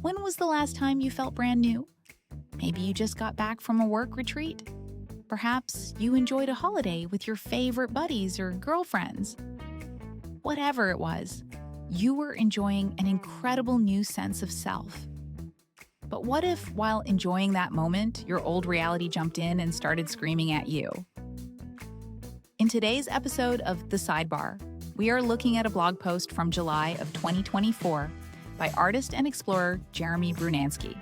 When was the last time you felt brand new? Maybe you just got back from a work retreat? Perhaps you enjoyed a holiday with your favorite buddies or girlfriends. Whatever it was, you were enjoying an incredible new sense of self. But what if, while enjoying that moment, your old reality jumped in and started screaming at you? In today's episode of The Sidebar, we are looking at a blog post from July of 2024 by artist and explorer Jeremy Brunansky.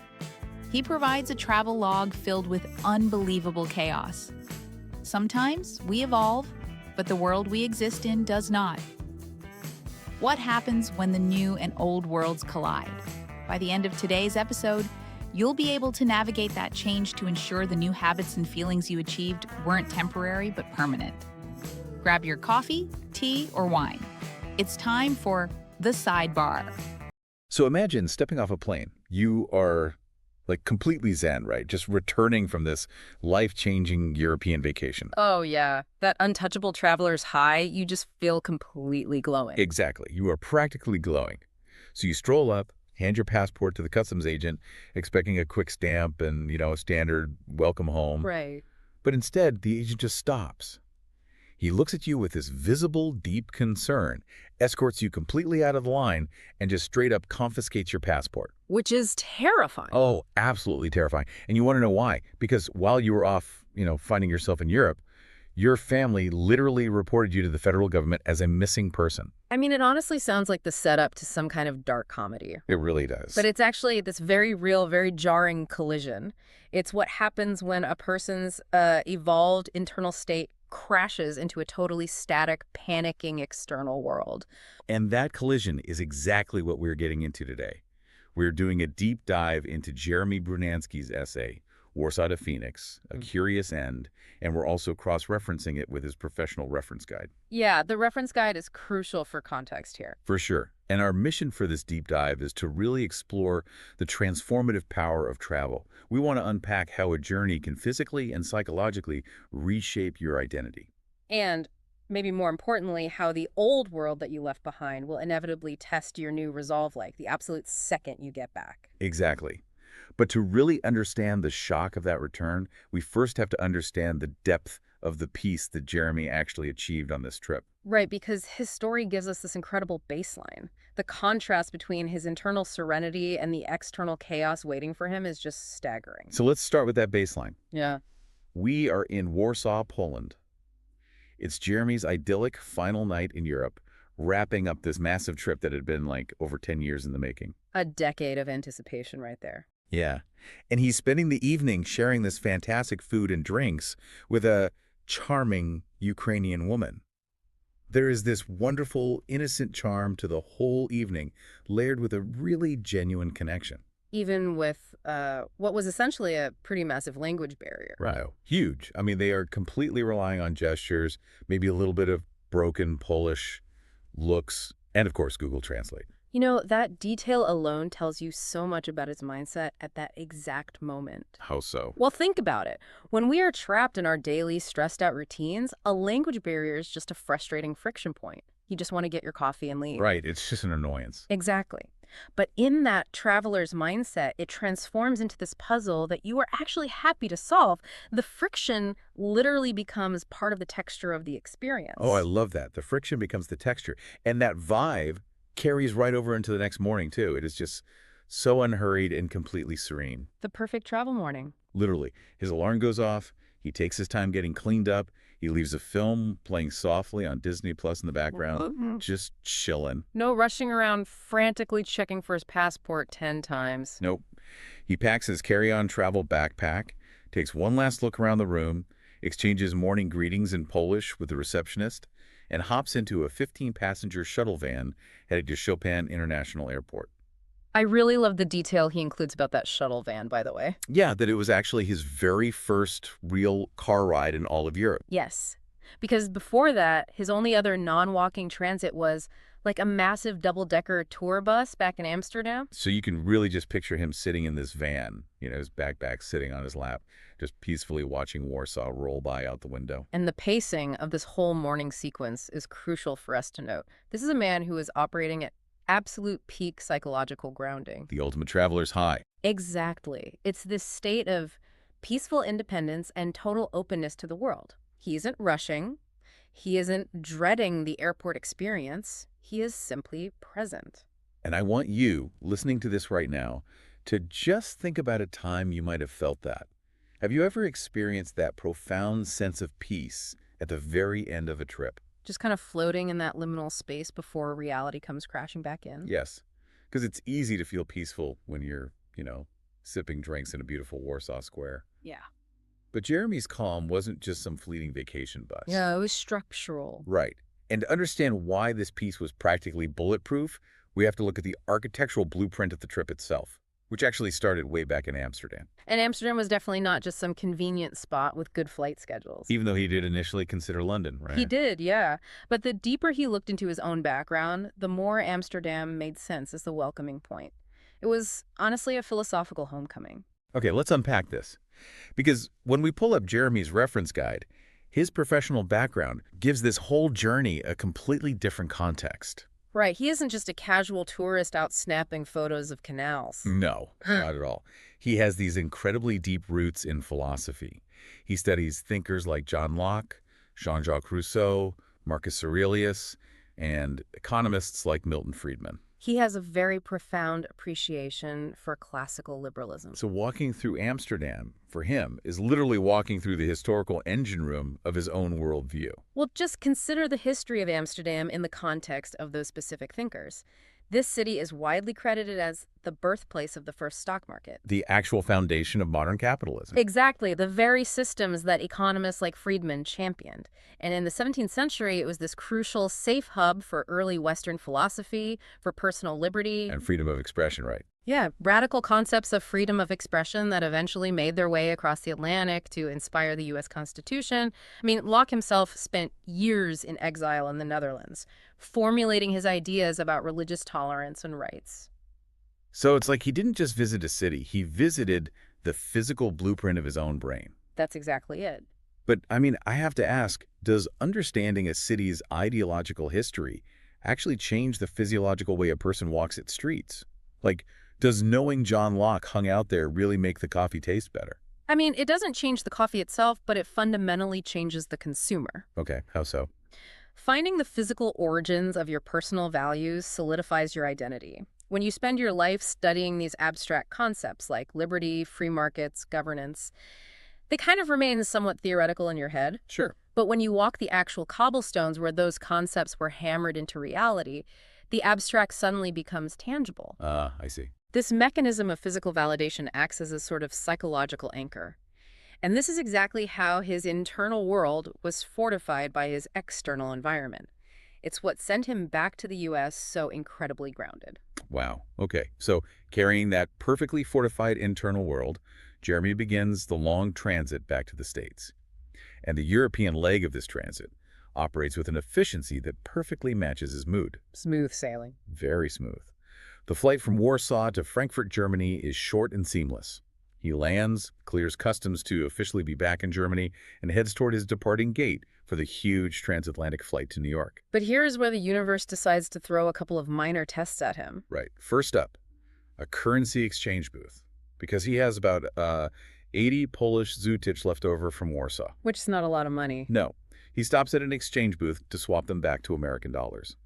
He provides a travel log filled with unbelievable chaos. Sometimes we evolve, but the world we exist in does not. What happens when the new and old worlds collide? By the end of today's episode, you'll be able to navigate that change to ensure the new habits and feelings you achieved weren't temporary but permanent. Grab your coffee, tea, or wine. It's time for The Sidebar. So imagine stepping off a plane. You are like completely zen, right? Just returning from this life-changing European vacation. Oh, yeah. That untouchable traveler's high, you just feel completely glowing. Exactly. You are practically glowing. So you stroll up, hand your passport to the customs agent, expecting a quick stamp and, a standard welcome home. Right. But instead, the agent just stops. He looks at you with this visible, deep concern, escorts you completely out of the line, and just straight up confiscates your passport. Which is terrifying. Oh, absolutely terrifying. And you want to know why? Because while you were off, finding yourself in Europe, your family literally reported you to the federal government as a missing person. I mean, it honestly sounds like the setup to some kind of dark comedy. It really does. But it's actually this very real, very jarring collision. It's what happens when a person's evolved internal state crashes into a totally static, panicking external world. And that collision is exactly what we're getting into today. We're doing a deep dive into Jeremy Brunansky's essay, Warsaw to Phoenix, A Curious End, and we're also cross-referencing it with his professional reference guide. Yeah, the reference guide is crucial for context here. For sure. And our mission for this deep dive is to really explore the transformative power of travel. We want to unpack how a journey can physically and psychologically reshape your identity. And maybe more importantly, how the old world that you left behind will inevitably test your new resolve like the absolute second you get back. Exactly. But to really understand the shock of that return, we first have to understand the depth of the piece that Jeremy actually achieved on this trip. Right, because his story gives us this incredible baseline. The contrast between his internal serenity and the external chaos waiting for him is just staggering. So let's start with that baseline. Yeah. We are in Warsaw, Poland. It's Jeremy's idyllic final night in Europe, wrapping up this massive trip that had been like over 10 years in the making. A decade of anticipation right there. Yeah. And he's spending the evening sharing this fantastic food and drinks with a charming Ukrainian woman. There is this wonderful, innocent charm to the whole evening, layered with a really genuine connection. Even with what was essentially a pretty massive language barrier. Right. Huge. I mean, they are completely relying on gestures, maybe a little bit of broken Polish looks, and of course, Google Translate. You know, that detail alone tells you so much about his mindset at that exact moment. How so? Well, think about it. When we are trapped in our daily stressed out routines, a language barrier is just a frustrating friction point. You just want to get your coffee and leave. Right. It's just an annoyance. Exactly. But in that traveler's mindset, it transforms into this puzzle that you are actually happy to solve. The friction literally becomes part of the texture of the experience. Oh, I love that. The friction becomes the texture. And that vibe carries right over into the next morning, too. It is just so unhurried and completely serene. The perfect travel morning. Literally. His alarm goes off. He takes his time getting cleaned up. He leaves a film playing softly on Disney Plus in the background, just chilling. No rushing around frantically checking for his passport 10 times. Nope. He packs his carry-on travel backpack, takes one last look around the room, exchanges morning greetings in Polish with the receptionist, and hops into a 15-passenger shuttle van headed to Chopin International Airport. I really love the detail he includes about that shuttle van, by the way. Yeah, that it was actually his very first real car ride in all of Europe. Yes, because before that, his only other non-walking transit was like a massive double-decker tour bus back in Amsterdam. So you can really just picture him sitting in this van, his backpack sitting on his lap, just peacefully watching Warsaw roll by out the window. And the pacing of this whole morning sequence is crucial for us to note. This is a man who is operating at absolute peak psychological grounding. The ultimate traveler's high. Exactly. It's this state of peaceful independence and total openness to the world. He isn't rushing. He isn't dreading the airport experience. He is simply present. And I want you, listening to this right now, to just think about a time you might have felt that. Have you ever experienced that profound sense of peace at the very end of a trip? Just kind of floating in that liminal space before reality comes crashing back in. Yes, because it's easy to feel peaceful when you're, sipping drinks in a beautiful Warsaw Square. Yeah. But Jeremy's calm wasn't just some fleeting vacation buzz. Yeah, it was structural. Right. And to understand why this piece was practically bulletproof, we have to look at the architectural blueprint of the trip itself, which actually started way back in Amsterdam. And Amsterdam was definitely not just some convenient spot with good flight schedules. Even though he did initially consider London, right? He did, yeah. But the deeper he looked into his own background, the more Amsterdam made sense as the welcoming point. It was honestly a philosophical homecoming. Okay, let's unpack this. Because when we pull up Jeremy's reference guide, his professional background gives this whole journey a completely different context. Right, he isn't just a casual tourist out snapping photos of canals. No, not at all. He has these incredibly deep roots in philosophy. He studies thinkers like John Locke, Jean-Jacques Rousseau, Marcus Aurelius, and economists like Milton Friedman. He has a very profound appreciation for classical liberalism. So walking through Amsterdam, for him, is literally walking through the historical engine room of his own worldview. Well, just consider the history of Amsterdam in the context of those specific thinkers. This city is widely credited as the birthplace of the first stock market. The actual foundation of modern capitalism. Exactly, the very systems that economists like Friedman championed. And in the 17th century, it was this crucial safe hub for early Western philosophy, for personal liberty. And freedom of expression, right? Yeah, radical concepts of freedom of expression that eventually made their way across the Atlantic to inspire the U.S. Constitution. I mean, Locke himself spent years in exile in the Netherlands, formulating his ideas about religious tolerance and rights. So it's like he didn't just visit a city, he visited the physical blueprint of his own brain. That's exactly it. But, I have to ask, does understanding a city's ideological history actually change the physiological way a person walks its streets? Like, does knowing John Locke hung out there really make the coffee taste better? I mean, it doesn't change the coffee itself, but it fundamentally changes the consumer. Okay, how so? Finding the physical origins of your personal values solidifies your identity. When you spend your life studying these abstract concepts like liberty, free markets, governance, they kind of remain somewhat theoretical in your head. Sure. But when you walk the actual cobblestones where those concepts were hammered into reality, the abstract suddenly becomes tangible. I see. This mechanism of physical validation acts as a sort of psychological anchor. And this is exactly how his internal world was fortified by his external environment. It's what sent him back to the U.S. so incredibly grounded. Wow. Okay. So carrying that perfectly fortified internal world, Jeremy begins the long transit back to the States. And the European leg of this transit operates with an efficiency that perfectly matches his mood. Smooth sailing. Very smooth. The flight from Warsaw to Frankfurt, Germany is short and seamless. He lands, clears customs to officially be back in Germany, and heads toward his departing gate for the huge transatlantic flight to New York. But here's where the universe decides to throw a couple of minor tests at him. Right. First up, a currency exchange booth, because he has about 80 Polish złotych left over from Warsaw. Which is not a lot of money. No. He stops at an exchange booth to swap them back to American dollars.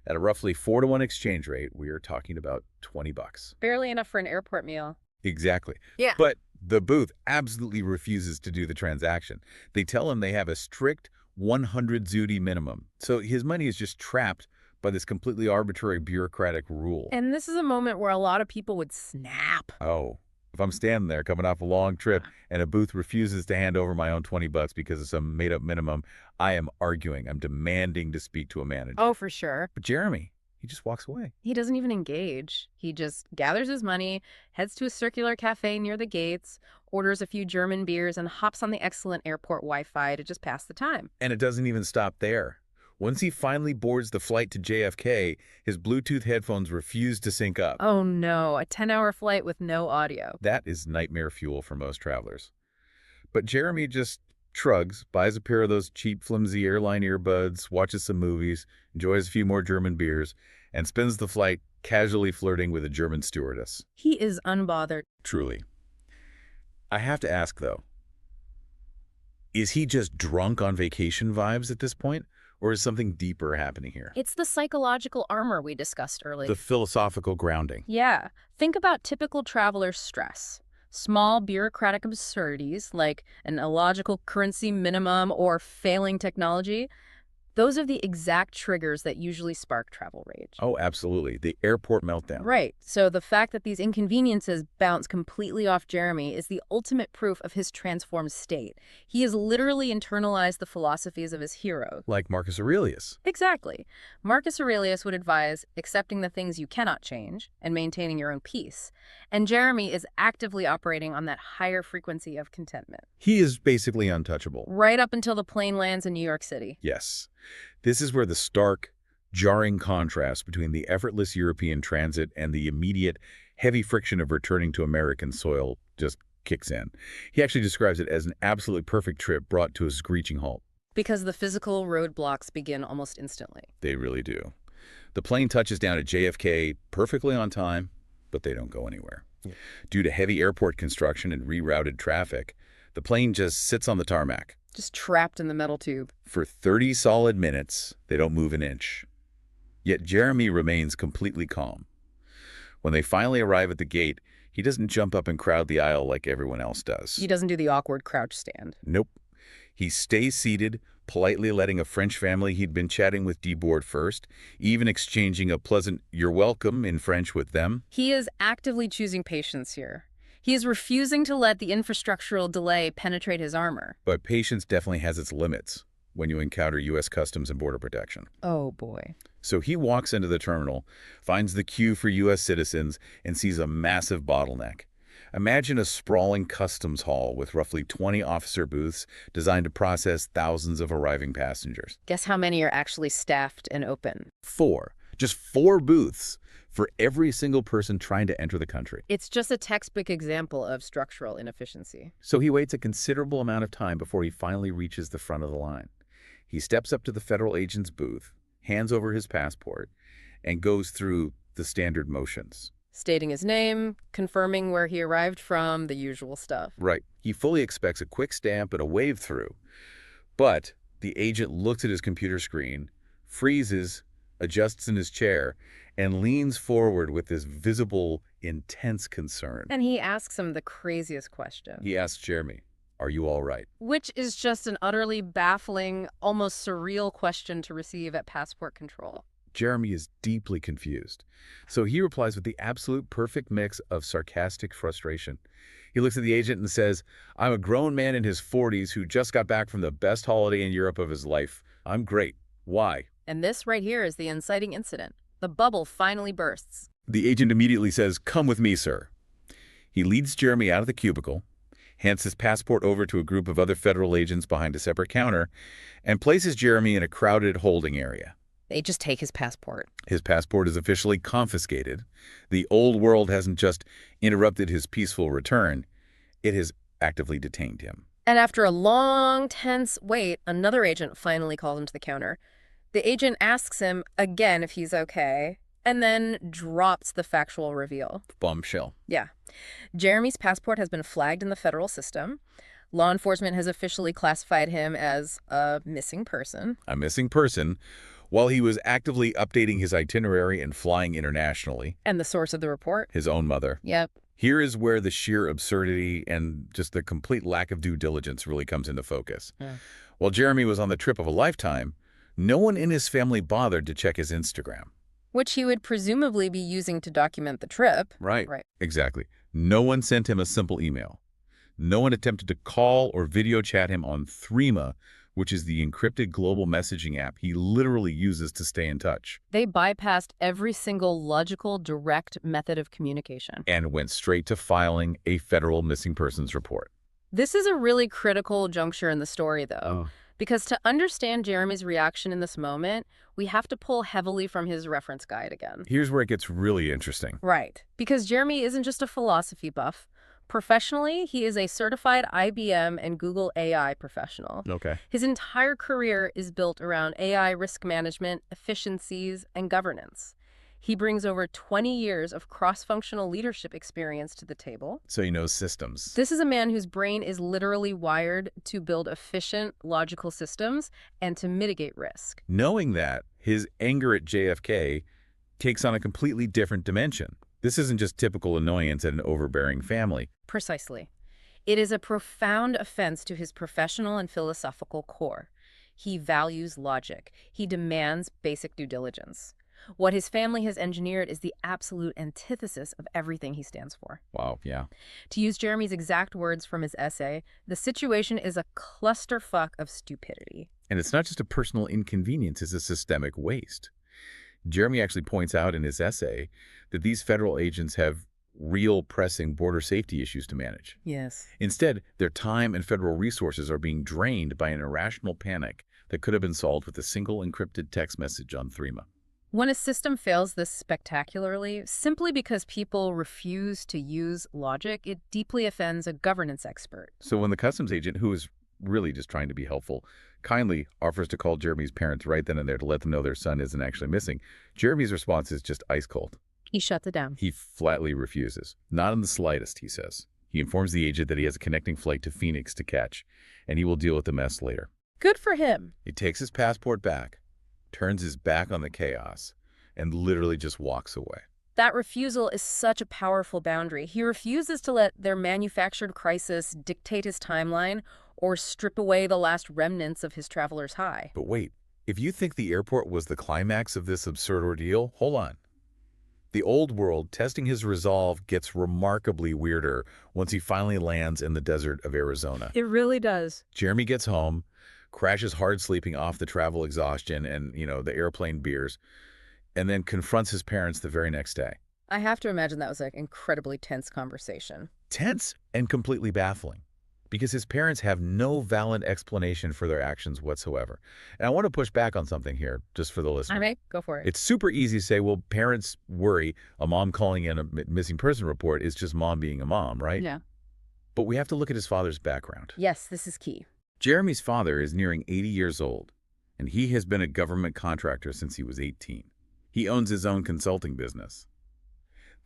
At a roughly 4-to-1 exchange rate, we are talking about $20. Barely enough for an airport meal. Exactly. Yeah. But the booth absolutely refuses to do the transaction. They tell him they have a strict 100 zloty minimum. So his money is just trapped by this completely arbitrary bureaucratic rule. And this is a moment where a lot of people would snap. Oh, if I'm standing there coming off a long trip and a booth refuses to hand over my own $20 because of some made-up minimum, I am arguing. I'm demanding to speak to a manager. Oh, for sure. But Jeremy, he just walks away. He doesn't even engage. He just gathers his money, heads to a circular cafe near the gates, orders a few German beers, and hops on the excellent airport Wi-Fi to just pass the time. And it doesn't even stop there. Once he finally boards the flight to JFK, his Bluetooth headphones refuse to sync up. Oh no, a 10-hour flight with no audio. That is nightmare fuel for most travelers. But Jeremy just shrugs, buys a pair of those cheap, flimsy airline earbuds, watches some movies, enjoys a few more German beers, and spends the flight casually flirting with a German stewardess. He is unbothered. Truly. I have to ask, though, is he just drunk on vacation vibes at this point? Or is something deeper happening here? It's the psychological armor we discussed earlier. The philosophical grounding. Yeah. Think about typical traveler stress. Small bureaucratic absurdities like an illogical currency minimum or failing technology. Those are the exact triggers that usually spark travel rage. Oh, absolutely. The airport meltdown. Right. So the fact that these inconveniences bounce completely off Jeremy is the ultimate proof of his transformed state. He has literally internalized the philosophies of his hero. Like Marcus Aurelius. Exactly. Marcus Aurelius would advise accepting the things you cannot change and maintaining your own peace. And Jeremy is actively operating on that higher frequency of contentment. He is basically untouchable. Right up until the plane lands in New York City. Yes. This is where the stark, jarring contrast between the effortless European transit and the immediate, heavy friction of returning to American soil just kicks in. He actually describes it as an absolutely perfect trip brought to a screeching halt. Because the physical roadblocks begin almost instantly. They really do. The plane touches down at JFK perfectly on time, but they don't go anywhere. Yeah. Due to heavy airport construction and rerouted traffic, the plane just sits on the tarmac. Just trapped in the metal tube. For 30 solid minutes, they don't move an inch. Yet Jeremy remains completely calm. When they finally arrive at the gate, he doesn't jump up and crowd the aisle like everyone else does. He doesn't do the awkward crouch stand. Nope. He stays seated, politely letting a French family he'd been chatting with deboard first, even exchanging a pleasant "you're welcome" in French with them. He is actively choosing patience here. He is refusing to let the infrastructural delay penetrate his armor. But patience definitely has its limits when you encounter U.S. Customs and Border Protection. Oh, boy. So he walks into the terminal, finds the queue for U.S. citizens, and sees a massive bottleneck. Imagine a sprawling customs hall with roughly 20 officer booths designed to process thousands of arriving passengers. Guess how many are actually staffed and open? 4. Just 4 booths for every single person trying to enter the country. It's just a textbook example of structural inefficiency. So he waits a considerable amount of time before he finally reaches the front of the line. He steps up to the federal agent's booth, hands over his passport, and goes through the standard motions. Stating his name, confirming where he arrived from, the usual stuff. Right. He fully expects a quick stamp and a wave through. But the agent looks at his computer screen, freezes, adjusts in his chair, and leans forward with this visible, intense concern. And he asks him the craziest question. He asks Jeremy, "Are you all right?" Which is just an utterly baffling, almost surreal question to receive at passport control. Jeremy is deeply confused. So he replies with the absolute perfect mix of sarcastic frustration. He looks at the agent and says, "I'm a grown man in his 40s who just got back from the best holiday in Europe of his life. I'm great. Why?" And this right here is the inciting incident. The bubble finally bursts. The agent immediately says, "Come with me, sir." He leads Jeremy out of the cubicle, hands his passport over to a group of other federal agents behind a separate counter, and places Jeremy in a crowded holding area. They just take his passport. His passport is officially confiscated. The old world hasn't just interrupted his peaceful return, it has actively detained him. And after a long, tense wait, another agent finally calls him to the counter. The agent asks him again if he's okay, and then drops the factual reveal. Bombshell. Yeah. Jeremy's passport has been flagged in the federal system. Law enforcement has officially classified him as a missing person. A missing person, while he was actively updating his itinerary and flying internationally. And the source of the report? His own mother. Yep. Here is where the sheer absurdity and just the complete lack of due diligence really comes into focus. Yeah. While Jeremy was on the trip of a lifetime, no one in his family bothered to check his Instagram. Which he would presumably be using to document the trip. Right. Right. Exactly. No one sent him a simple email. No one attempted to call or video chat him on Threema, which is the encrypted global messaging app he literally uses to stay in touch. They bypassed every single logical, direct method of communication. And went straight to filing a federal missing persons report. This is a really critical juncture in the story, though. Because to understand Jeremy's reaction in this moment, we have to pull heavily from his reference guide again. Here's where it gets really interesting. Right. Because Jeremy isn't just a philosophy buff. Professionally, he is a certified IBM and Google AI professional. Okay. His entire career is built around AI risk management, efficiencies, and governance. He brings over 20 years of cross-functional leadership experience to the table. So he knows systems. This is a man whose brain is literally wired to build efficient, logical systems and to mitigate risk. Knowing that, his anger at JFK takes on a completely different dimension. This isn't just typical annoyance at an overbearing family. Precisely. It is a profound offense to his professional and philosophical core. He values logic. He demands basic due diligence. What his family has engineered is the absolute antithesis of everything he stands for. Wow, yeah. To use Jeremy's exact words from his essay, the situation is a clusterfuck of stupidity. And it's not just a personal inconvenience, it's a systemic waste. Jeremy actually points out in his essay that these federal agents have real pressing border safety issues to manage. Yes. Instead, their time and federal resources are being drained by an irrational panic that could have been solved with a single encrypted text message on Threema. When a system fails this spectacularly, simply because people refuse to use logic, it deeply offends a governance expert. So when the customs agent, who is really just trying to be helpful, kindly offers to call Jeremy's parents right then and there to let them know their son isn't actually missing, Jeremy's response is just ice cold. He shuts it down. He flatly refuses. Not in the slightest, he says. He informs the agent that he has a connecting flight to Phoenix to catch, and he will deal with the mess later. Good for him. He takes his passport back, turns his back on the chaos, and literally just walks away. That refusal is such a powerful boundary. He refuses to let their manufactured crisis dictate his timeline or strip away the last remnants of his traveler's high. But wait, if you think the airport was the climax of this absurd ordeal, hold on. The old world, testing his resolve, gets remarkably weirder once he finally lands in the desert of Arizona. It really does. Jeremy gets home, crashes hard sleeping off the travel exhaustion and, the airplane beers, and then confronts his parents the very next day. I have to imagine that was an incredibly tense conversation. Tense and completely baffling, because his parents have no valid explanation for their actions whatsoever. And I want to push back on something here, just for the listener. I may go for it. It's super easy to say, well, parents worry. A mom calling in a missing person report is just mom being a mom, right? Yeah. But we have to look at his father's background. Yes, this is key. Jeremy's father is nearing 80 years old, and he has been a government contractor since he was 18. He owns his own consulting business.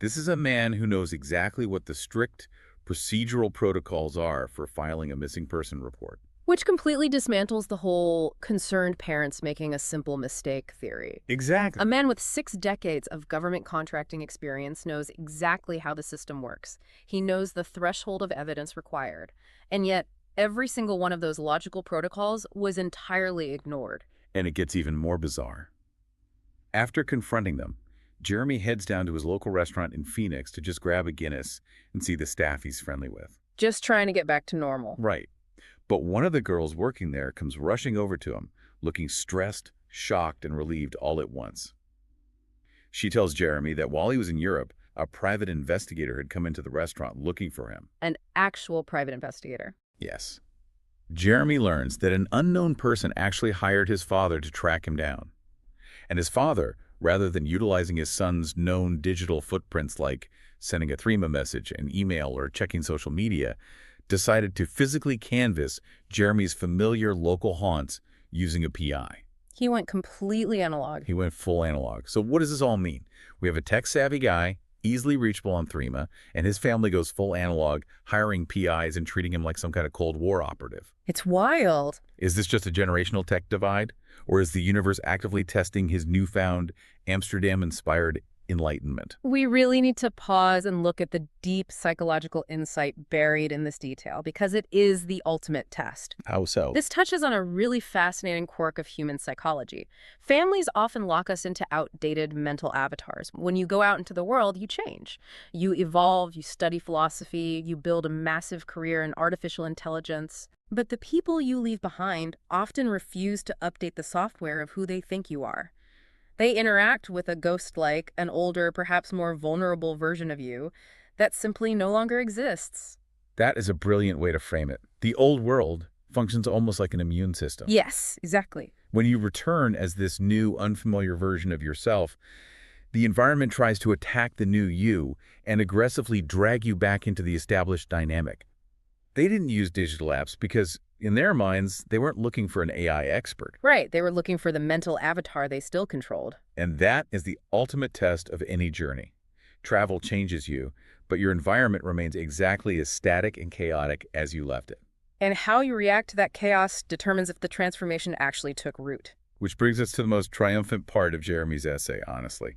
This is a man who knows exactly what the strict procedural protocols are for filing a missing person report. Which completely dismantles the whole concerned parents making a simple mistake theory. Exactly. A man with 6 decades of government contracting experience knows exactly how the system works. He knows the threshold of evidence required. And yet, every single one of those logical protocols was entirely ignored. And it gets even more bizarre. After confronting them, Jeremy heads down to his local restaurant in Phoenix to just grab a Guinness and see the staff he's friendly with. Just trying to get back to normal. Right. But one of the girls working there comes rushing over to him, looking stressed, shocked, and relieved all at once. She tells Jeremy that while he was in Europe, a private investigator had come into the restaurant looking for him. An actual private investigator. Yes. Jeremy learns that an unknown person actually hired his father to track him down. And his father, rather than utilizing his son's known digital footprints like sending a Threema message, an email, or checking social media, decided to physically canvass Jeremy's familiar local haunts using a PI. He went completely analog. He went full analog. So what does this all mean? We have a tech-savvy guy, easily reachable on Threema, and his family goes full analog, hiring PIs and treating him like some kind of Cold War operative. It's wild. Is this just a generational tech divide? Or is the universe actively testing his newfound Amsterdam-inspired enlightenment? We really need to pause and look at the deep psychological insight buried in this detail, because it is the ultimate test. How so? This touches on a really fascinating quirk of human psychology. Families often lock us into outdated mental avatars. When you go out into the world, you change. You evolve, you study philosophy, you build a massive career in artificial intelligence. But the people you leave behind often refuse to update the software of who they think you are. They interact with a ghost-like, an older, perhaps more vulnerable version of you that simply no longer exists. That is a brilliant way to frame it. The old world functions almost like an immune system. Yes, exactly. When you return as this new, unfamiliar version of yourself, the environment tries to attack the new you and aggressively drag you back into the established dynamic. They didn't use digital apps because In their minds, they weren't looking for an AI expert. Right, they were looking for the mental avatar they still controlled. And that is the ultimate test of any journey. Travel changes you, but your environment remains exactly as static and chaotic as you left it. And how you react to that chaos determines if the transformation actually took root. Which brings us to the most triumphant part of Jeremy's essay, honestly.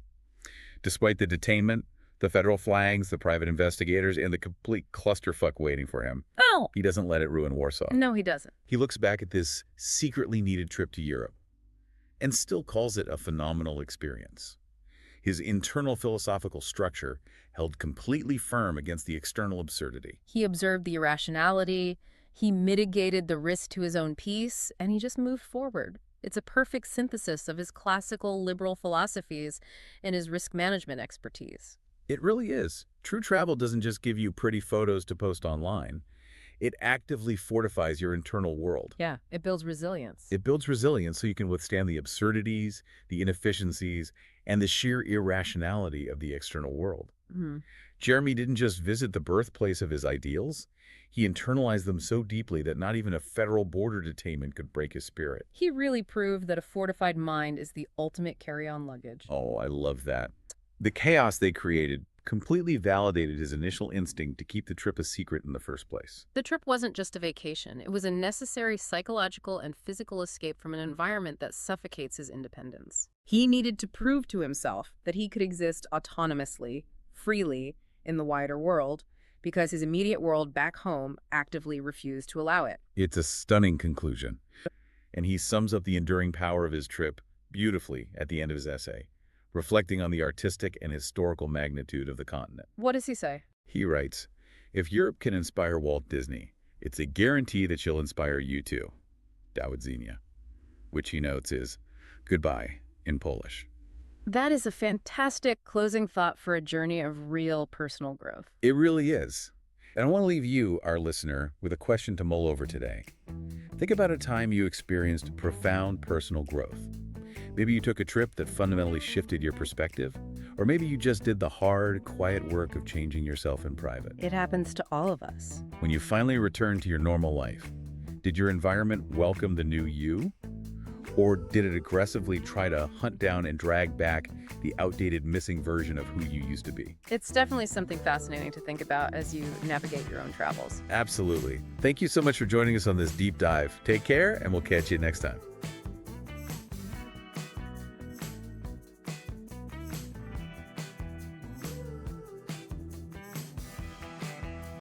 Despite the detainment, the federal flags, the private investigators, and the complete clusterfuck waiting for him, Oh! he doesn't let it ruin Warsaw. No, he doesn't. He looks back at this secretly needed trip to Europe and still calls it a phenomenal experience. His internal philosophical structure held completely firm against the external absurdity. He observed the irrationality, he mitigated the risk to his own peace, and he just moved forward. It's a perfect synthesis of his classical liberal philosophies and his risk management expertise. It really is. True travel doesn't just give you pretty photos to post online. It actively fortifies your internal world. Yeah, it builds resilience. It builds resilience so you can withstand the absurdities, the inefficiencies, and the sheer irrationality of the external world. Mhm. Jeremy didn't just visit the birthplace of his ideals. He internalized them so deeply that not even a federal border detainment could break his spirit. He really proved that a fortified mind is the ultimate carry-on luggage. Oh, I love that. The chaos they created completely validated his initial instinct to keep the trip a secret in the first place. The trip wasn't just a vacation. It was a necessary psychological and physical escape from an environment that suffocates his independence. He needed to prove to himself that he could exist autonomously, freely, in the wider world, because his immediate world back home actively refused to allow it. It's a stunning conclusion, and he sums up the enduring power of his trip beautifully at the end of his essay, reflecting on the artistic and historical magnitude of the continent. What does he say? He writes, "If Europe can inspire Walt Disney, it's a guarantee that she'll inspire you too. Do widzenia," which he notes is goodbye in Polish. That is a fantastic closing thought for a journey of real personal growth. It really is. And I want to leave you, our listener, with a question to mull over today. Think about a time you experienced profound personal growth. Maybe you took a trip that fundamentally shifted your perspective, or maybe you just did the hard, quiet work of changing yourself in private. It happens to all of us. When you finally returned to your normal life, did your environment welcome the new you? Or did it aggressively try to hunt down and drag back the outdated, missing version of who you used to be? It's definitely something fascinating to think about as you navigate your own travels. Absolutely. Thank you so much for joining us on this deep dive. Take care, and we'll catch you next time.